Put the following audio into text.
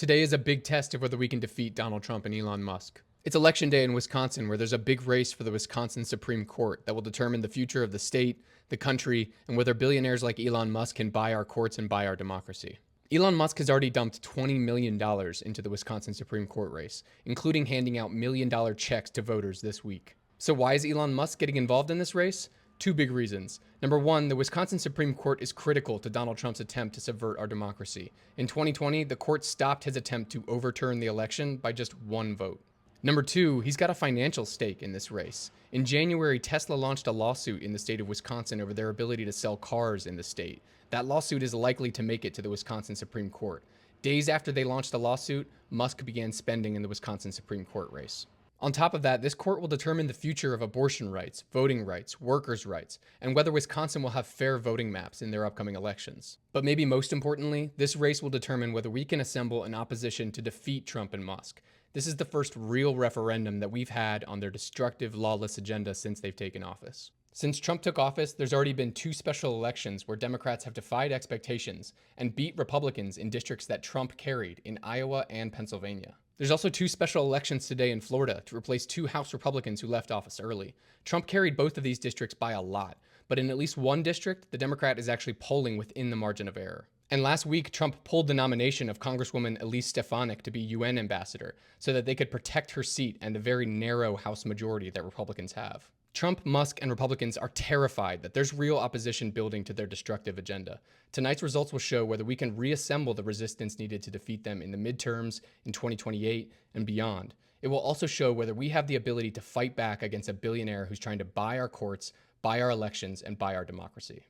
Today is a big test of whether we can defeat Donald Trump and Elon Musk. It's election day in Wisconsin, where there's a big race for the Wisconsin Supreme Court that will determine the future of the state, the country, and whether billionaires like Elon Musk can buy our courts and buy our democracy. Elon Musk has already dumped $20 million into the Wisconsin Supreme Court race, including handing out $1 million checks to voters this week. So why is Elon Musk getting involved in this race? Two big reasons. Number one, the Wisconsin Supreme Court is critical to Donald Trump's attempt to subvert our democracy. In 2020, the court stopped his attempt to overturn the election by just one vote. Number two, he's got a financial stake in this race. In January, Tesla launched a lawsuit in the state of Wisconsin over their ability to sell cars in the state. That lawsuit is likely to make it to the Wisconsin Supreme Court. Days after they launched the lawsuit, Musk began spending in the Wisconsin Supreme Court race. On top of that, this court will determine the future of abortion rights, voting rights, workers' rights, and whether Wisconsin will have fair voting maps in their upcoming elections. But maybe most importantly, this race will determine whether we can assemble an opposition to defeat Trump and Musk. This is the first real referendum that we've had on their destructive, lawless agenda since they've taken office. Since Trump took office, there's already been two special elections where Democrats have defied expectations and beat Republicans in districts that Trump carried in Iowa and Pennsylvania. There's also two special elections today in Florida to replace two House Republicans who left office early. Trump carried both of these districts by a lot, but in at least one district, the Democrat is actually polling within the margin of error. And last week, Trump pulled the nomination of Congresswoman Elise Stefanik to be UN ambassador so that they could protect her seat and the very narrow House majority that Republicans have. Trump, Musk, and Republicans are terrified that there's real opposition building to their destructive agenda. Tonight's results will show whether we can reassemble the resistance needed to defeat them in the midterms, in 2028, and beyond. It will also show whether we have the ability to fight back against a billionaire who's trying to buy our courts, buy our elections, and buy our democracy.